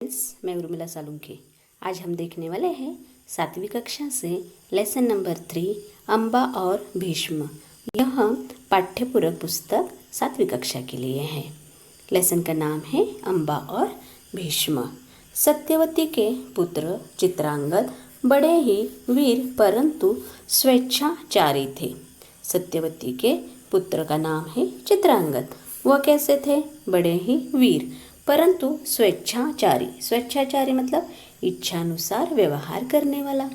मैं उर्मिला सालुंखे। आज हम देखने वाले हैं 7वीं कक्षा से लेसन नंबर 3 अम्बा और भीष्म। यह पाठ्यपूरक पुस्तक 7वीं कक्षा के लिए है। लेसन का नाम है अम्बा और भीष्म। सत्यवती के पुत्र चित्रांगद बड़े ही वीर परंतु स्वेच्छाचारी थे। सत्यवती के पुत्र का नाम है चित्रांगद। वह कैसे थे? बड़े ही वीर परंतु स्वेच्छाचारी। स्वेच्छाचारी मतलब इच्छानुसार व्यवहार करने वाला।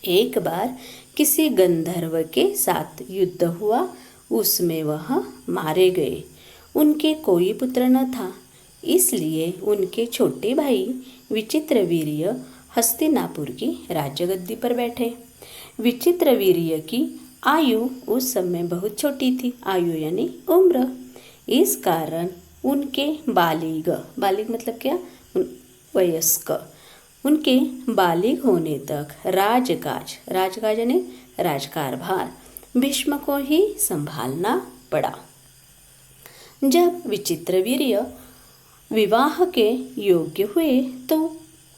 एक बार किसी गंधर्व के साथ युद्ध हुआ, उसमें वह मारे गए। उनके कोई पुत्र न था, इसलिए उनके छोटे भाई विचित्रवीर्य हस्तिनापुर की राजगद्दी पर बैठे। विचित्रवीर्य की आयु उस समय बहुत छोटी थी। आयु यानी उम्र। इस कारण उनके बालिग मतलब क्या? वयस्क। उनके बालिग होने तक राजकाज यानी राजकारभार भीष्म को ही संभालना पड़ा। जब विचित्रवीर्य विवाह के योग्य हुए तो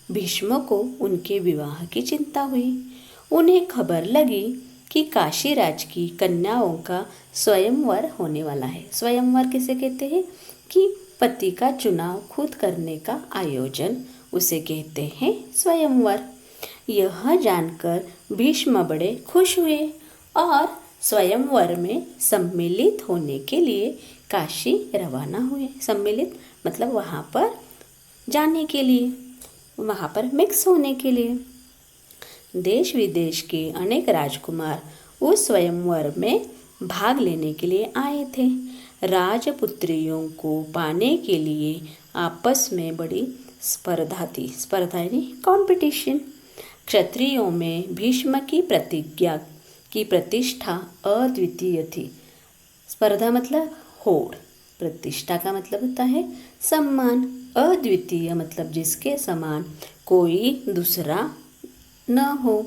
भीष्म को उनके विवाह की चिंता हुई। उन्हें खबर लगी कि काशीराज की कन्याओं का स्वयंवर होने वाला है। स्वयंवर किसे कहते हैं? कि पति का चुनाव खुद करने का आयोजन, उसे कहते हैं स्वयंवर। यह जानकर भीष्म बड़े खुश हुए और स्वयंवर में सम्मिलित होने के लिए काशी रवाना हुए। सम्मिलित मतलब वहाँ पर जाने के लिए, वहाँ पर मिक्स होने के लिए। देश विदेश के अनेक राजकुमार उस स्वयंवर में भाग लेने के लिए आए थे। राजपुत्रियों को पाने के लिए आपस में बड़ी स्पर्धा थी। स्पर्धा यानी कॉम्पिटिशन। क्षत्रियों में भीष्म की प्रतिज्ञा की प्रतिष्ठा अद्वितीय थी। स्पर्धा मतलब होड़। प्रतिष्ठा का मतलब होता है सम्मान। अद्वितीय मतलब जिसके समान कोई दूसरा न हो।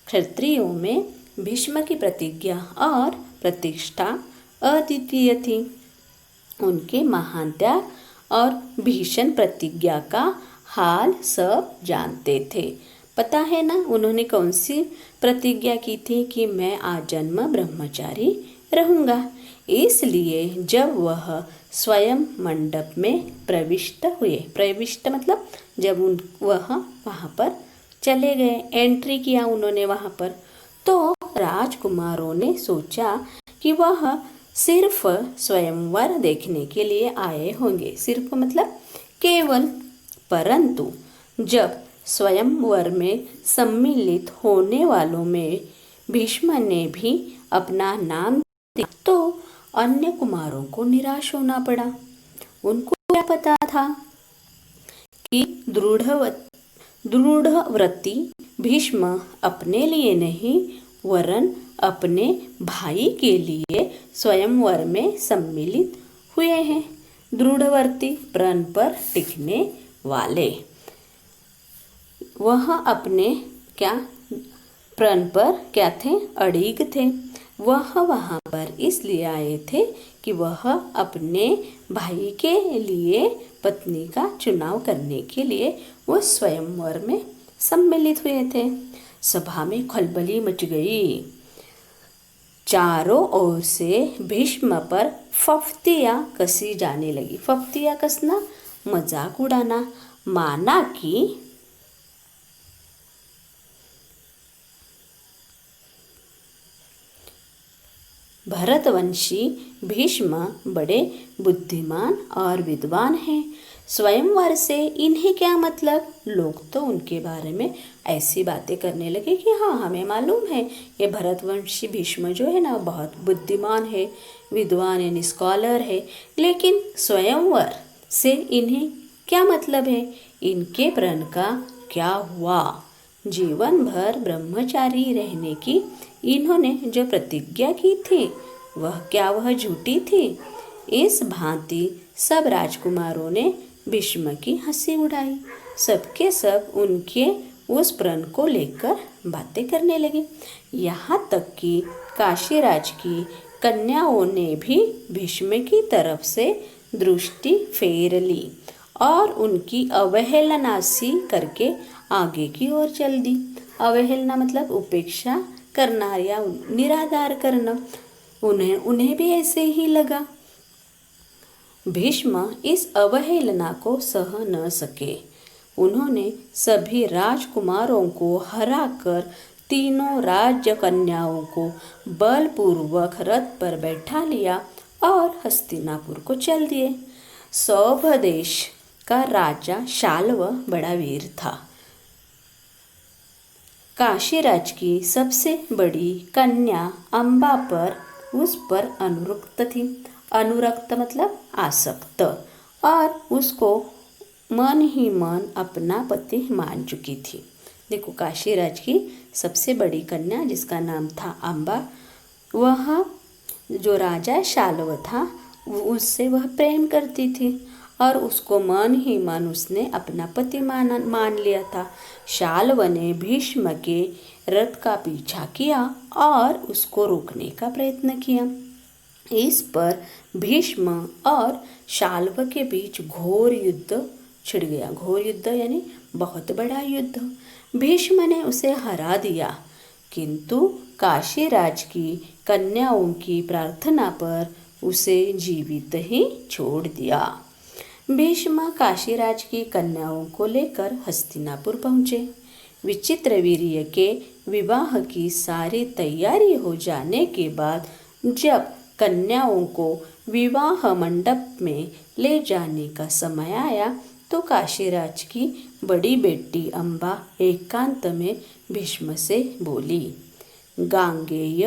क्षत्रियों में भीष्म की प्रतिज्ञा और प्रतिष्ठा अद्वितीय थी। उनके महान त्याग और भीषण प्रतिज्ञा का हाल सब जानते थे। पता है ना उन्होंने कौन सी प्रतिज्ञा की थी? कि मैं आजन्म ब्रह्मचारी रहूँगा। इसलिए जब वह स्वयं मंडप में प्रविष्ट हुए, प्रविष्ट मतलब जब वह वहाँ पर चले गए, एंट्री किया उन्होंने वहाँ पर, तो राजकुमारों ने सोचा कि वह सिर्फ स्वयंवर देखने के लिए आए होंगे। सिर्फ मतलब केवल। परंतु जब स्वयंवर में सम्मिलित होने वालों में भीष्म ने भी अपना नाम दिया तो अन्य कुमारों को निराश होना पड़ा। उनको क्या पता था कि दृढ़व्रती भीष्म अपने लिए नहीं वरन अपने भाई के लिए स्वयंवर में सम्मिलित हुए हैं। दृढ़वर्ती प्रण पर टिकने वाले। वह अपने प्रण पर क्या थे? अड़िग थे। वह वहाँ पर इसलिए आए थे कि वह अपने भाई के लिए पत्नी का चुनाव करने के लिए वो स्वयंवर में सम्मिलित हुए थे। सभा में खलबली मच गई। चारों ओर से भीष्म पर फफ्तियाँ कसी जाने लगी। फफ्तियाँ कसना, मजाक उड़ाना। माना कि भरतवंशी भीष्म बड़े बुद्धिमान और विद्वान हैं। स्वयंवर से इन्हें क्या मतलब? लोग तो उनके बारे में ऐसी बातें करने लगे कि हाँ, हमें मालूम है ये भरतवंशी भीष्म जो है ना बहुत बुद्धिमान है, विद्वान यानी स्कॉलर है। लेकिन स्वयंवर से इन्हें क्या मतलब है? इनके प्रण का क्या हुआ? जीवन भर ब्रह्मचारी रहने की इन्होंने जो प्रतिज्ञा की थी वह झूठी थी। इस भांति सब राजकुमारों ने भीष्म की हंसी उड़ाई। सबके सब उनके उस प्रण को लेकर बातें करने लगे। यहाँ तक कि काशीराज की कन्याओं ने भी भीष्म की तरफ से दृष्टि फेर ली और उनकी अवहेलना सी करके आगे की ओर चल दी। अवहेलना मतलब उपेक्षा करना या निरादर करना। उन्हें भी ऐसे ही लगा। भीष्म इस अवहेलना को सह न सके। उन्होंने सभी राजकुमारों को हराकर तीनों राज्य कन्याओं को बलपूर्वक रथ पर बैठा लिया और हस्तिनापुर को चल दिए। सौभदेश का राजा शाल्व बड़ा वीर था। काशीराज की सबसे बड़ी कन्या अम्बा पर उस पर अनुरक्त थी। अनुरक्त मतलब आसक्त, और उसको मन ही मन अपना पति मान चुकी थी। देखो, काशीराज की सबसे बड़ी कन्या जिसका नाम था अम्बा, वह जो राजा शाल्व था उससे वह प्रेम करती थी और उसको मन ही मन उसने अपना पति मान लिया था। शाल्व ने भीष्म के रथ का पीछा किया और उसको रोकने का प्रयत्न किया। इस पर भीष्म और शाल्व के बीच घोर युद्ध छिड़ गया। घोर युद्ध यानी बहुत बड़ा युद्ध। भीष्म ने उसे हरा दिया, किंतु काशीराज की कन्याओं की प्रार्थना पर उसे जीवित ही छोड़ दिया। भीष्म काशीराज की कन्याओं को लेकर हस्तिनापुर पहुँचे। विचित्रवीर्य के विवाह की सारी तैयारी हो जाने के बाद जब कन्याओं को विवाह मंडप में ले जाने का समय आया तो काशीराज की बड़ी बेटी अम्बा एकांत में भीष्म से बोली, गांगेय,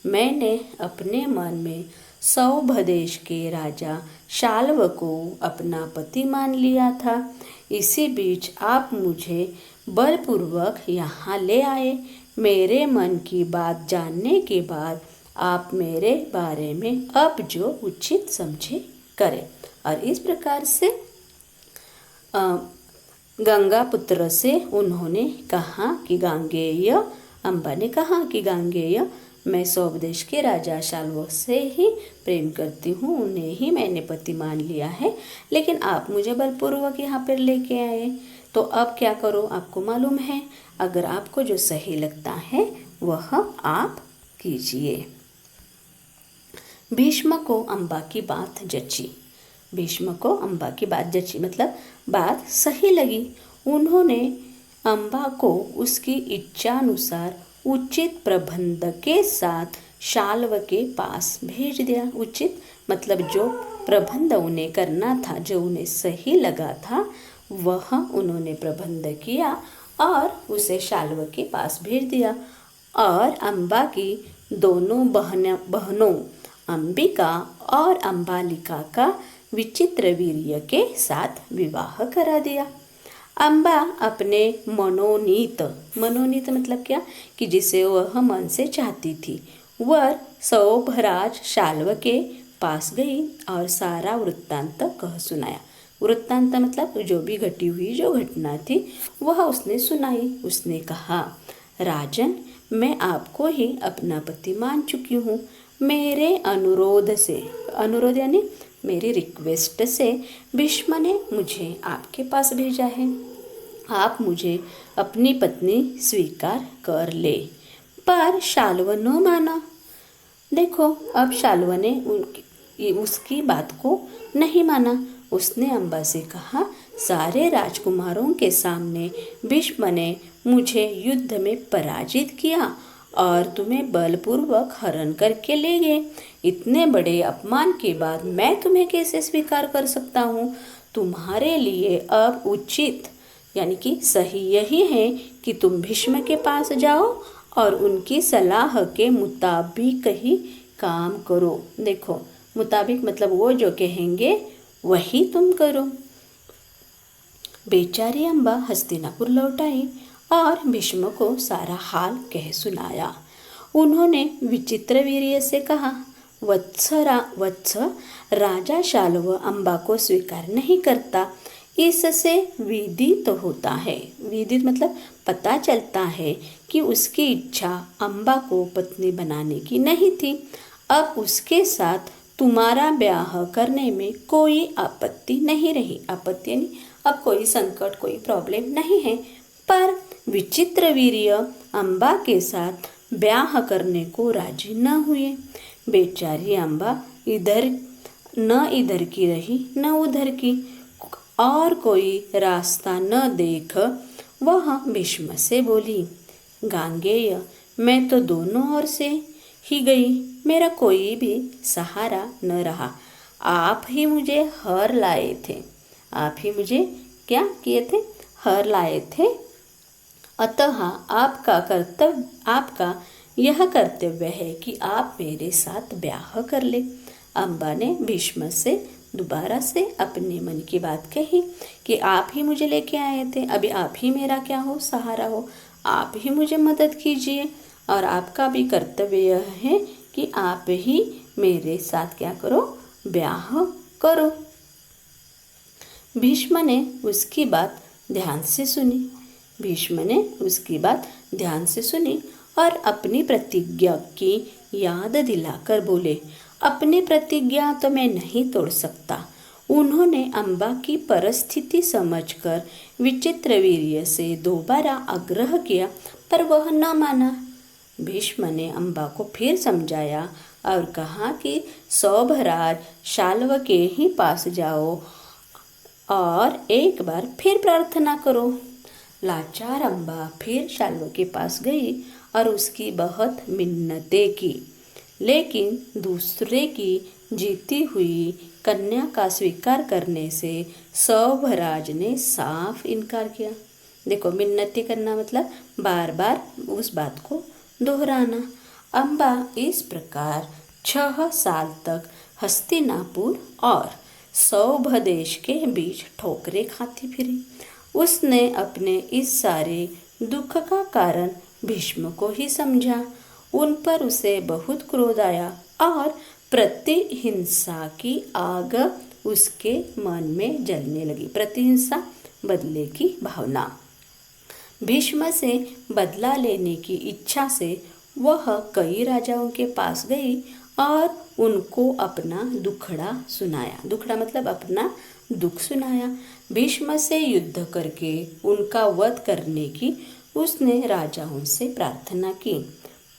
मैंने अपने मन में सौभदेश के राजा शाल्व को अपना पति मान लिया था। इसी बीच आप मुझे बलपूर्वक यहाँ ले आए। मेरे मन की बात जानने के बाद आप मेरे बारे में अब जो उचित समझे करें। और इस प्रकार से गंगा पुत्र से उन्होंने कहा कि गांगेय, अम्बा ने कहा कि गांगेय, मैं सौभदेश के राजा शाल्व से ही प्रेम करती हूँ, उन्हें ही मैंने पति मान लिया है, लेकिन आप मुझे बलपूर्वक यहाँ पर लेके आए, तो अब क्या करो, आपको मालूम है, अगर आपको जो सही लगता है वह आप कीजिए। भीष्म को अम्बा की बात जची। भीष्म को अम्बा की बात जची मतलब बात सही लगी। उन्होंने अम्बा को उसकी इच्छानुसार उचित प्रबंध के साथ शाल्व के पास भेज दिया। उचित मतलब जो प्रबंध उन्हें करना था, जो उन्हें सही लगा था, वह उन्होंने प्रबंध किया और उसे शाल्व के पास भेज दिया। और अम्बा की दोनों बहनों अंबिका और अम्बालिका का विचित्रवीर्य के साथ विवाह करा दिया। अम्बा अपने मनोनीत मतलब क्या, कि जिसे वह मन से चाहती थी, वर सौभराज शाल्व के पास गई और सारा वृत्तांत कह सुनाया। वृत्तांत मतलब जो भी घटी हुई जो घटना थी वह उसने सुनाई। उसने कहा, राजन, मैं आपको ही अपना पति मान चुकी हूँ। मेरे अनुरोध से, अनुरोध यानी मेरी रिक्वेस्ट से भीष्म ने मुझे आपके पास भेजा है। आप मुझे अपनी पत्नी स्वीकार कर ले। पर शाल्व न माना। देखो, अब शाल्व ने उसकी बात को नहीं माना। उसने अम्बा से कहा, सारे राजकुमारों के सामने भीष्म ने मुझे युद्ध में पराजित किया और तुम्हें बलपूर्वक हरण करके ले गए। इतने बड़े अपमान के बाद मैं तुम्हें कैसे स्वीकार कर सकता हूँ। तुम्हारे लिए अब उचित यानी कि सही यही है कि तुम भीष्म के पास जाओ और उनकी सलाह के मुताबिक ही काम करो। देखो, मुताबिक मतलब वो जो कहेंगे वही तुम करो। बेचारी अम्बा हस्तिनापुर लौट आई और भीष्म को सारा हाल कह सुनाया। उन्होंने विचित्रवीर्य से कहा, वत्स, राजा शाल्व अम्बा को स्वीकार नहीं करता, इससे विदित होता है। विदित मतलब पता चलता है कि उसकी इच्छा अम्बा को पत्नी बनाने की नहीं थी। अब उसके साथ तुम्हारा ब्याह करने में कोई आपत्ति नहीं रही। आपत्ति यानी अब कोई संकट, कोई प्रॉब्लम नहीं है। पर विचित्रवीर्य अम्बा के साथ ब्याह करने को राजी न हुए। बेचारी अम्बा इधर की रही न उधर की, और कोई रास्ता न देख वह भीष्म से बोली, गांगेय, मैं तो दोनों ओर से ही गई, मेरा कोई भी सहारा न रहा। आप ही मुझे हर लाए थे। आप ही मुझे क्या किए थे? हर लाए थे। अतः आपका यह कर्तव्य है कि आप मेरे साथ ब्याह कर ले। अम्बा ने भीष्म से दोबारा से अपने मन की बात कही कि आप ही मुझे लेके आए थे, अभी आप ही मेरा क्या हो, सहारा हो, आप ही मुझे मदद कीजिए, और आपका भी कर्तव्य यह है कि आप ही मेरे साथ क्या करो, ब्याह करो। भीष्म ने उसकी बात ध्यान से सुनी। भीष्म ने उसकी बात ध्यान से सुनी और अपनी प्रतिज्ञा की याद दिलाकर बोले, अपनी प्रतिज्ञा तो मैं नहीं तोड़ सकता। उन्होंने अम्बा की परिस्थिति समझकर विचित्रवीर्य से दोबारा आग्रह किया, पर वह न माना। भीष्म ने अम्बा को फिर समझाया और कहा कि सौभराज शाल्व के ही पास जाओ और एक बार फिर प्रार्थना करो। लाचार अम्बा फिर शाल्व के पास गई और उसकी बहुत मिन्नतें की, लेकिन दूसरे की जीती हुई कन्या का स्वीकार करने से सौभराज ने साफ इनकार किया। देखो, मिन्नतें करना मतलब बार बार उस बात को दोहराना। अम्बा इस प्रकार 6 साल तक हस्तिनापुर और सौभदेश के बीच ठोकरें खाती फिरी। उसने अपने इस सारे दुख का कारण भीष्म को ही समझा। उन पर उसे बहुत क्रोध आया और प्रतिहिंसा की आग उसके मन में जलने लगी। प्रतिहिंसा, बदले की भावना। भीष्म से बदला लेने की इच्छा से वह कई राजाओं के पास गई और उनको अपना दुखड़ा सुनाया। दुखड़ा मतलब अपना दुख सुनाया। भीष्म से युद्ध करके उनका वध करने की उसने राजाओं से प्रार्थना की,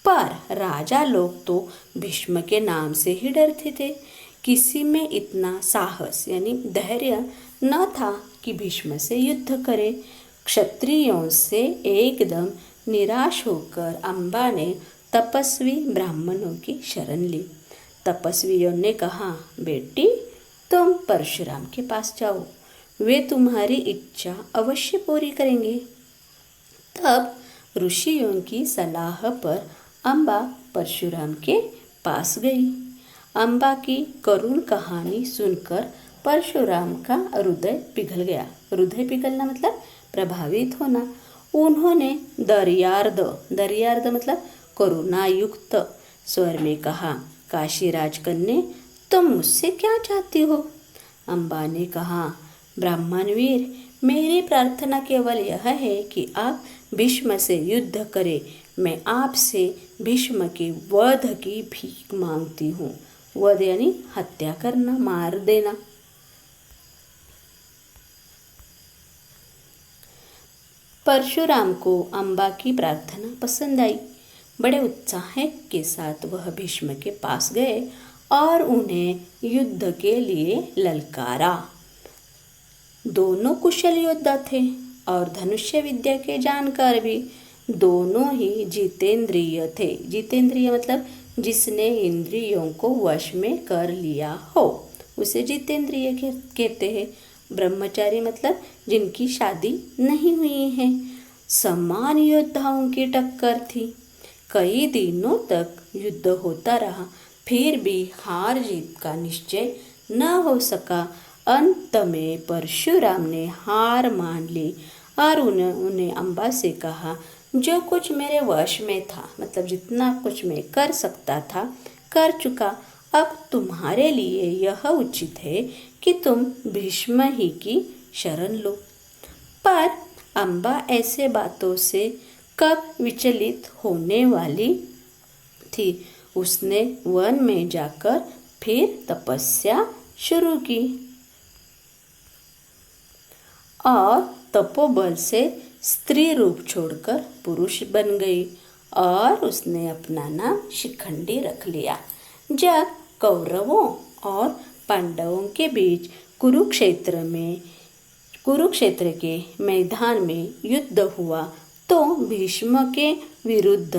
पर राजा लोग तो भीष्म के नाम से ही डरते थे। किसी में इतना साहस यानी धैर्य न था कि भीष्म से युद्ध करे। क्षत्रियों से एकदम निराश होकर अम्बा ने तपस्वी ब्राह्मणों की शरण ली। तपस्वियों ने कहा, बेटी, तुम परशुराम के पास जाओ, वे तुम्हारी इच्छा अवश्य पूरी करेंगे। तब ऋषियों की सलाह पर अम्बा परशुराम के पास गई। अम्बा की करुण कहानी सुनकर परशुराम का हृदय पिघल गया। हृदय पिघलना मतलब प्रभावित होना। उन्होंने दर्यार्द मतलब करुणायुक्त स्वर में कहा, काशीराज कन्या, तुम मुझसे क्या चाहती हो? अम्बा ने कहा, ब्राह्मणवीर, मेरी प्रार्थना केवल यह है कि आप भीष्म से युद्ध करें। मैं आपसे भीष्म के वध की भीख मांगती हूँ। वध यानी हत्या करना, मार देना। परशुराम को अम्बा की प्रार्थना पसंद आई। बड़े उत्साह के साथ वह भीष्म के पास गए और उन्हें युद्ध के लिए ललकारा। दोनों कुशल योद्धा थे और धनुष्य विद्या के जानकार भी। दोनों ही जितेंद्रिय थे। जितेंद्रिय मतलब जिसने इंद्रियों को वश में कर लिया हो, उसे जितेंद्रिय कहते हैं। ब्रह्मचारी मतलब जिनकी शादी नहीं हुई है। समान योद्धाओं की टक्कर थी। कई दिनों तक युद्ध होता रहा, फिर भी हार जीत का निश्चय न हो सका। अंत में परशुराम ने हार मान ली और उन्हें अम्बा से कहा, जो कुछ मेरे वश में था, मतलब जितना कुछ मैं कर सकता था कर चुका। अब तुम्हारे लिए यह उचित है कि तुम भीष्म ही की शरण लो। पर अम्बा ऐसे बातों से कब विचलित होने वाली थी। उसने वन में जाकर फिर तपस्या शुरू की और तपोबल से स्त्री रूप छोड़कर पुरुष बन गई और उसने अपना नाम शिखंडी रख लिया। जब कौरवों और पांडवों के बीच कुरुक्षेत्र के मैदान में युद्ध हुआ तो भीष्म के विरुद्ध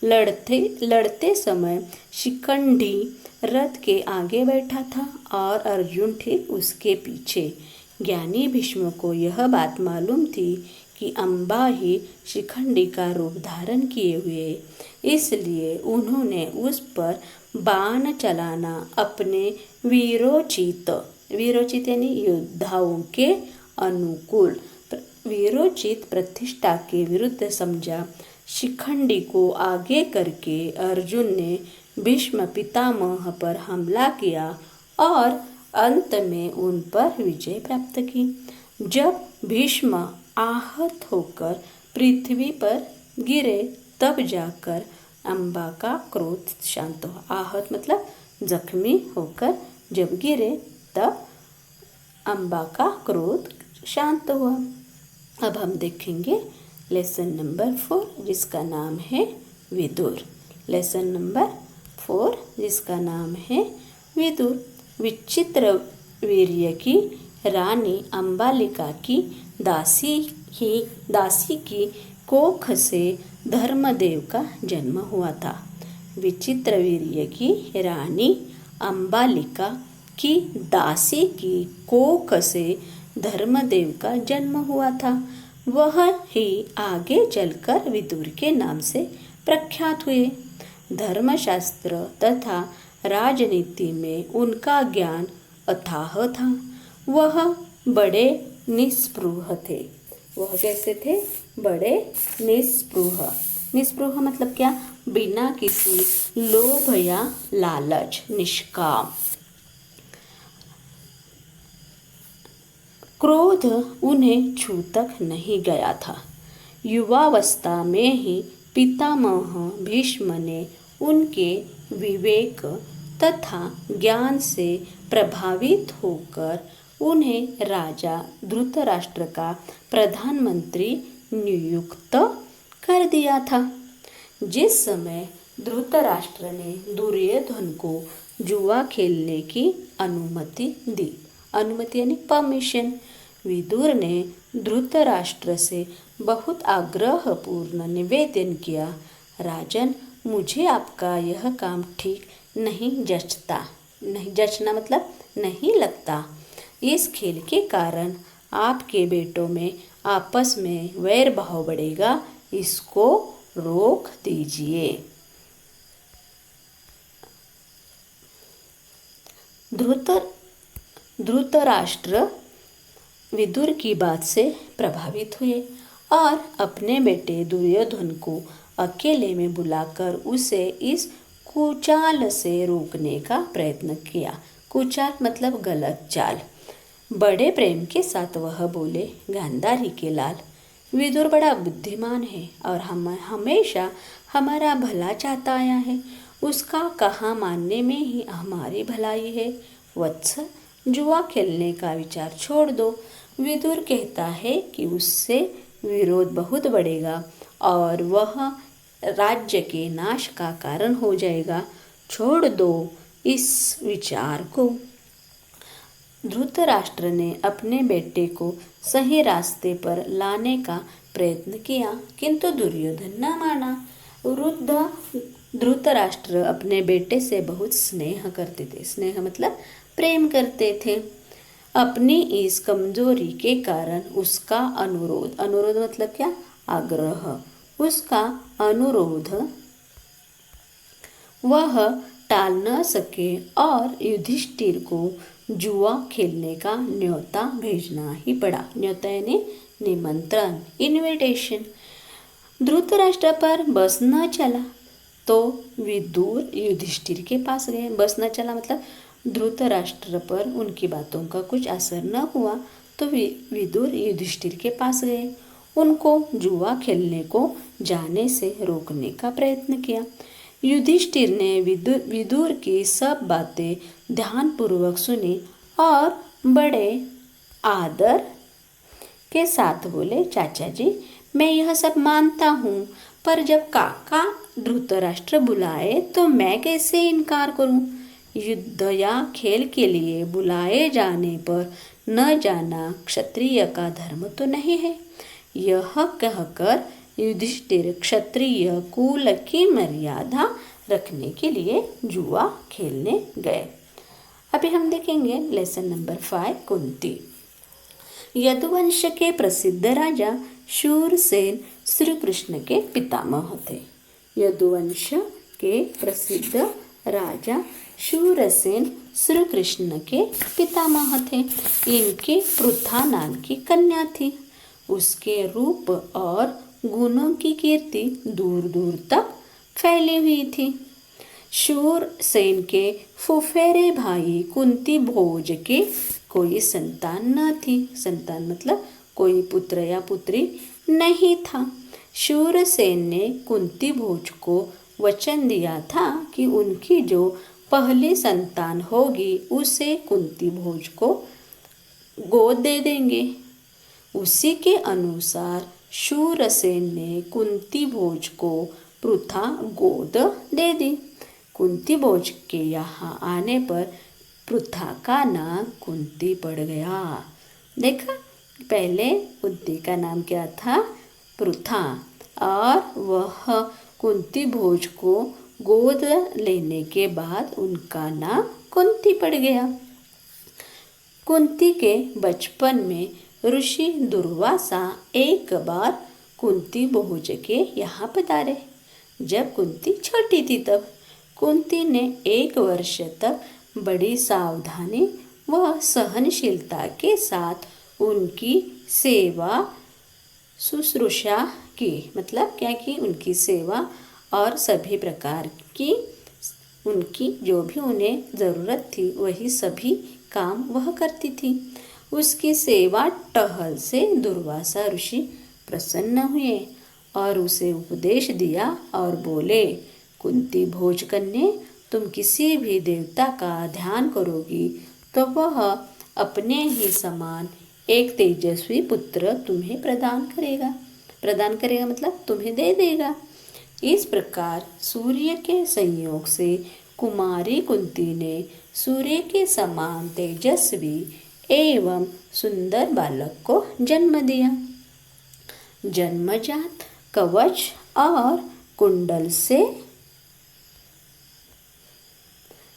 लड़ते समय शिखंडी रथ के आगे बैठा था और अर्जुन ठीक उसके पीछे। ज्ञानी भीष्म को यह बात मालूम थी कि अम्बा ही शिखंडी का रूप धारण किए हुए, इसलिए उन्होंने उस पर बाण चलाना अपने वीरोचित यानी योद्धाओं के अनुकूल वीरोचित प्रतिष्ठा के विरुद्ध समझा। शिखंडी को आगे करके अर्जुन ने भीष्म पितामह पर हमला किया और अंत में उन पर विजय प्राप्त की। जब भीष्म आहत होकर पृथ्वी पर गिरे तब जाकर अम्बा का क्रोध शांत हुआ। आहत मतलब जख्मी होकर जब गिरे तब अम्बा का क्रोध शांत हुआ। अब हम देखेंगे लेसन नंबर 4 जिसका नाम है विदुर। लेसन नंबर 4 जिसका नाम है विदुर। विचित्र वीर्य की रानी अम्बालिका की दासी की कोख से धर्मदेव का जन्म हुआ था। विचित्र वीर्य की रानी अम्बालिका की दासी की कोख से धर्मदेव का जन्म हुआ था। वह ही आगे चलकर विदुर के नाम से प्रख्यात हुए। धर्मशास्त्र तथा राजनीति में उनका ज्ञान अथाह था। वह बड़े निस्पृह थे। वह कैसे थे? बड़े निस्पृह। निस्पृह मतलब क्या? बिना किसी लोभ या लालच, निष्काम। क्रोध उन्हें छू तक नहीं गया था। युवावस्था में ही पितामह भीष्म ने उनके विवेक तथा ज्ञान से प्रभावित होकर उन्हें राजा धृतराष्ट्र का प्रधानमंत्री नियुक्त कर दिया था। जिस समय धृतराष्ट्र ने दुर्योधन को जुआ खेलने की अनुमति दी, अनुमति यानी परमिशन, विदुर ने धृतराष्ट्र से बहुत आग्रहपूर्ण निवेदन किया, राजन, मुझे आपका यह काम ठीक नहीं जचता। नहीं जचना मतलब नहीं लगता। इस खेल के कारण आपके बेटों में आपस में वैर भाव बढ़ेगा, इसको रोक दीजिए। धृतराष्ट्र विदुर की बात से प्रभावित हुए और अपने बेटे दुर्योधन को अकेले में बुलाकर उसे इस कुचाल से रोकने का प्रयत्न किया। कुचाल मतलब गलत चाल। बड़े प्रेम के साथ वह बोले, गांधारी के लाल, विदुर बड़ा बुद्धिमान है और हम हमेशा हमारा भला चाहता आया है। उसका कहा मानने में ही हमारी भलाई है। वत्स, जुआ खेलने का विचार छोड़ दो। विदुर कहता है कि उससे विरोध बहुत बढ़ेगा और वह राज्य के नाश का कारण हो जाएगा। छोड़ दो इस विचार को। धृतराष्ट्र ने अपने बेटे को सही रास्ते पर लाने का प्रयत्न किया, किंतु दुर्योधन न माना। वृद्ध धृतराष्ट्र अपने बेटे से बहुत स्नेह करते थे। स्नेह मतलब प्रेम करते थे। अपनी इस कमजोरी के कारण उसका अनुरोध, अनुरोध मतलब क्या? आग्रह, उसका अनुरोध वह टाल न सके और युधिष्ठिर को जुआ खेलने का न्योता भेजना ही पड़ा। न्योता यानी निमंत्रण, इनविटेशन। धृतराष्ट्र पर बस न चला तो विदुर युधिष्ठिर के पास गए। बस न चला मतलब धृतराष्ट्र पर उनकी बातों का कुछ असर न हुआ तो विदुर युधिष्ठिर के पास गए। उनको जुआ खेलने को जाने से रोकने का प्रयत्न किया। युधिष्ठिर ने विदुर की सब बातें ध्यानपूर्वक सुने और बड़े आदर के साथ बोले, चाचा जी मैं यह सब मानता हूँ, पर जब काका धृतराष्ट्र बुलाए तो मैं कैसे इनकार करूँ। युद्ध या खेल के लिए बुलाए जाने पर न जाना क्षत्रिय का धर्म तो नहीं है। यह कहकर युधिष्ठिर क्षत्रिय कुल की मर्यादा रखने के लिए जुआ खेलने गए। अभी हम देखेंगे लेसन नंबर 5 कुंती। यदुवंश के प्रसिद्ध राजा शूरसेन श्री कृष्ण के पितामह थे। यदुवंश के प्रसिद्ध राजा शूरसेन श्री कृष्ण के पितामह थे। इनके पृथा नाम की कन्या थी। उसके रूप और गुणों की कीर्ति दूर दूर तक फैली हुई थी। शूरसेन के फुफेरे भाई कुंती भोज के कोई संतान न थी। संतान मतलब कोई पुत्र या पुत्री नहीं था। शूरसेन ने कुंती भोज को वचन दिया था कि उनकी जो पहली संतान होगी उसे कुंती भोज को गोद दे देंगे। उसी के अनुसार शूरसेन ने कुंती भोज को पृथा गोद दे दी। कुंती भोज के यहाँ आने पर पृथा का नाम कुंती पड़ गया। देखा, पहले कुंती का नाम क्या था, पृथा, और वह कुंती भोज को गोद लेने के बाद उनका नाम कुंती पड़ गया। कुंती के बचपन में ऋषि दुर्वासा एक बार कुंती भोज के यहाँ पधारे। जब कुंती छोटी थी तब कुंती ने 1 वर्ष तक बड़ी सावधानी व सहनशीलता के साथ उनकी सेवा शुश्रूषा की। मतलब क्या कि उनकी सेवा और सभी प्रकार की उनकी जो भी उन्हें ज़रूरत थी वही सभी काम वह करती थी। उसकी सेवा टहल से दुर्वासा ऋषि प्रसन्न हुए और उसे उपदेश दिया और बोले, कुंती भोज कन्या, तुम किसी भी देवता का ध्यान करोगी तो वह अपने ही समान एक तेजस्वी पुत्र तुम्हें प्रदान करेगा मतलब तुम्हें दे देगा। इस प्रकार सूर्य के संयोग से कुमारी कुंती ने सूर्य के समान तेजस्वी एवं सुंदर बालक को जन्म दिया। जन्मजात कवच और कुंडल से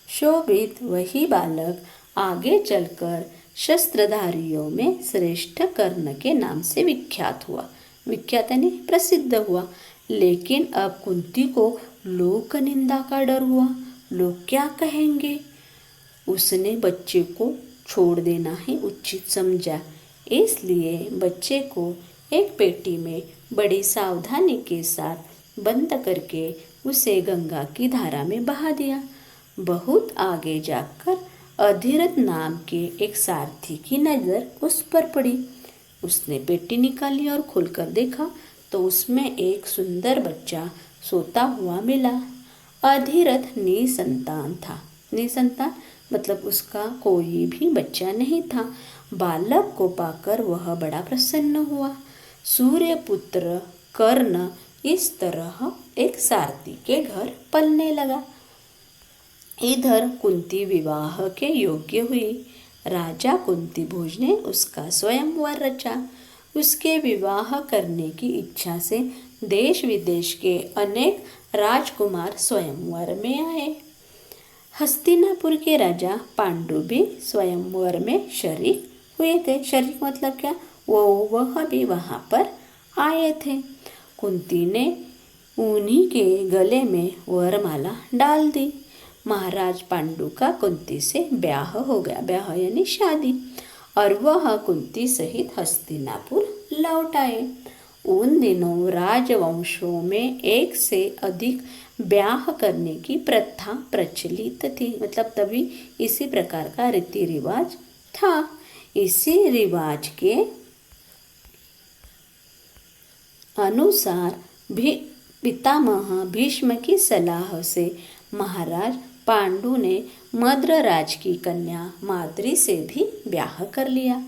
शोभित वही बालक आगे चलकर शस्त्रधारियों में श्रेष्ठ कर्ण के नाम से विख्यात हुआ। विख्यात यानी प्रसिद्ध हुआ। लेकिन अब कुंती को लोक निंदा का डर हुआ। लोग क्या कहेंगे। उसने बच्चे को छोड़ देना ही उचित समझा। इसलिए बच्चे को एक पेटी में बड़ी सावधानी के साथ बंद करके उसे गंगा की धारा में बहा दिया। बहुत आगे जाकर अधिरथ नाम के एक सारथी की नज़र उस पर पड़ी। उसने पेटी निकाली और खोलकर देखा तो उसमें एक सुंदर बच्चा सोता हुआ मिला। अधिरथ निसंतान था। निसंतान मतलब उसका कोई भी बच्चा नहीं था। बालक को पाकर वह बड़ा प्रसन्न हुआ। सूर्यपुत्र कर्ण इस तरह एक सारथी के घर पलने लगा। इधर कुंती विवाह के योग्य हुई। राजा कुंती भोज ने उसका स्वयंवर रचा। उसके विवाह करने की इच्छा से देश विदेश के अनेक राजकुमार स्वयंवर में आए। हस्तिनापुर के राजा पांडु भी स्वयंवर में शरीक हुए थे। शरीक मतलब क्या, वह भी वहाँ पर आए थे। कुंती ने उन्हीं के गले में वरमाला डाल दी। महाराज पांडु का कुंती से ब्याह हो गया। ब्याह यानी शादी। और वह कुंती सहित हस्तिनापुर लौट आए। उन दिनों राजवंशों में एक से अधिक ब्याह करने की प्रथा प्रचलित थी। मतलब तभी इसी प्रकार का रीति रिवाज था। इसी रिवाज के अनुसार भी पितामह भीष्म की सलाह से महाराज पांडु ने मद्रराज की कन्या माद्री से भी ब्याह कर लिया।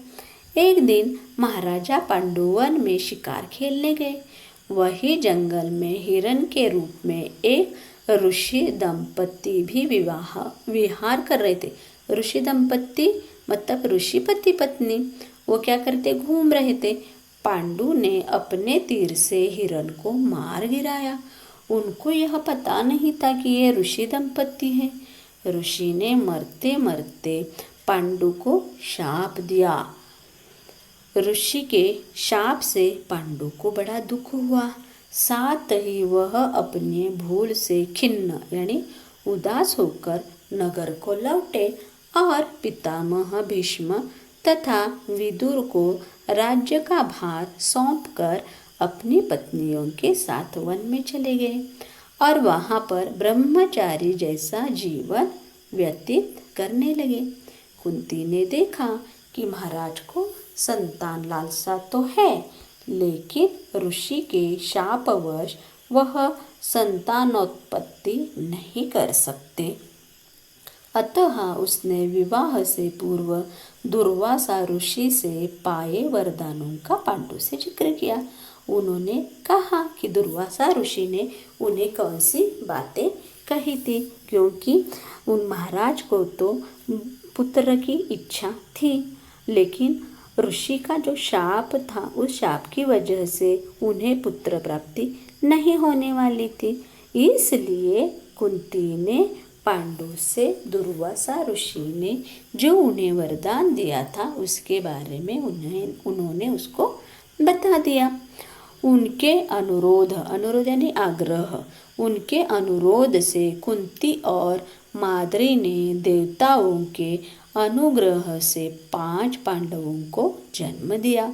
एक दिन महाराजा पांडु वन में शिकार खेलने गए। वही जंगल में हिरण के रूप में एक ऋषि दंपत्ति भी विहार कर रहे थे। ऋषि दंपत्ति मतलब ऋषि पति पत्नी। वो क्या करते, घूम रहे थे। पांडु ने अपने तीर से हिरण को मार गिराया। उनको यह पता नहीं था कि ये ऋषि दंपत्ति है। ऋषि ने मरते मरते पांडु को शाप दिया। ऋषि के शाप से पांडु को बड़ा दुख हुआ। साथ ही वह अपने भूल से खिन्न यानी उदास होकर नगर को लौटे और पितामह भीष्म तथा विदुर को राज्य का भार सौंपकर अपनी पत्नियों के साथ वन में चले गए और वहाँ पर ब्रह्मचारी जैसा जीवन व्यतीत करने लगे। कुंती ने देखा कि महाराज को संतान लालसा तो है, लेकिन ऋषि के शापवश वह संतानोत्पत्ति नहीं कर सकते। अतः उसने विवाह से पूर्व दुर्वासा ऋषि से पाए वरदानों का पांडु से जिक्र किया। उन्होंने कहा कि दुर्वासा ऋषि ने उन्हें कौन सी बातें कही थी, क्योंकि उन महाराज को तो पुत्र की इच्छा थी, लेकिन ऋषि का जो शाप था उस शाप की वजह से उन्हें पुत्र प्राप्ति नहीं होने वाली थी। इसलिए कुंती ने पांडु से दुर्वासा ऋषि ने जो उन्हें वरदान दिया था उसके बारे में उन्होंने उसको बता दिया। उनके अनुरोध यानी आग्रह, उनके अनुरोध से कुंती और माद्री ने देवताओं के अनुग्रह से 5 पांडवों को जन्म दिया।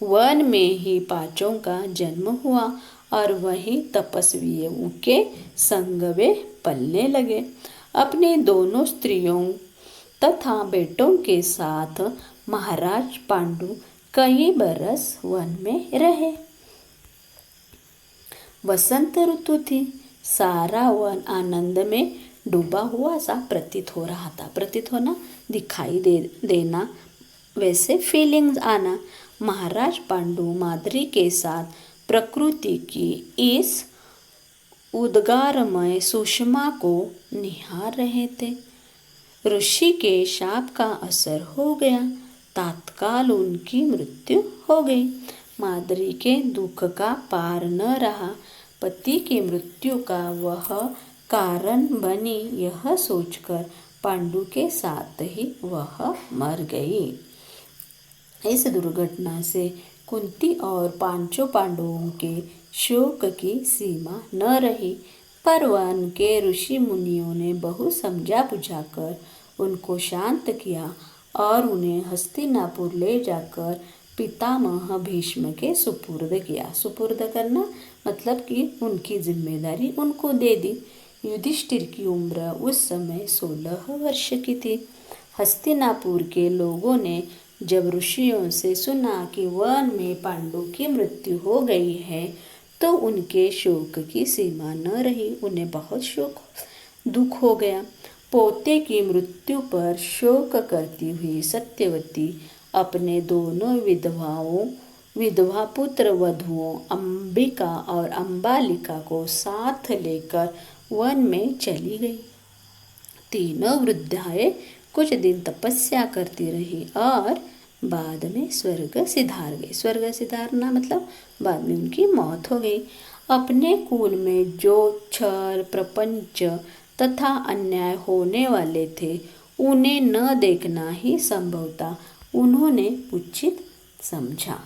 वन में ही 5 का जन्म हुआ और वही तपस्वियों के संग वे पलने लगे। अपने दोनों स्त्रियों तथा बेटों के साथ महाराज पांडु कई बरस वन में रहे। वसंत ऋतु थी। सारा वन आनंद में डूबा हुआ सा प्रतीत हो रहा था। प्रतीत होना, दिखाई देना, वैसे फीलिंग्स आना। महाराज पांडु माद्री के साथ प्रकृति की इस उद्गारमय सुषमा को निहार रहे थे। ऋषि के शाप का असर हो गया। तत्काल उनकी मृत्यु हो गई। माद्री के दुख का पार न रहा। पति की मृत्यु का वह कारण बनी, यह सोचकर पांडु के साथ ही वह मर गई। इस दुर्घटना से कुंती और 5 पांडवों के शोक की सीमा न रही, पर वन के ऋषि मुनियों ने बहु समझा बुझाकर उनको शांत किया और उन्हें हस्तिनापुर ले जाकर पितामह भीष्म के सुपुर्द किया। सुपुर्द करना मतलब कि उनकी जिम्मेदारी उनको दे दी। युधिष्ठिर की उम्र उस समय 16 वर्ष की थी। हस्तिनापुर के लोगों ने जब ऋषियों से सुना कि वन में पांडु की मृत्यु हो गई है तो उनके शोक की सीमा न रही। उन्हें बहुत दुख हो गया। पोते की मृत्यु पर शोक करती हुई सत्यवती अपने दोनों विधवा पुत्र वधुओं अंबिका और अंबालिका को साथ लेकर वन में चली गई। तीनों वृद्धाएं कुछ दिन तपस्या करती रही और बाद में स्वर्ग सिधार गई। स्वर्ग सिधारना मतलब बाद में उनकी मौत हो गई। अपने कुल में जो छल प्रपंच तथा अन्याय होने वाले थे उन्हें न देखना ही संभव था। उन्होंने उचित समझा।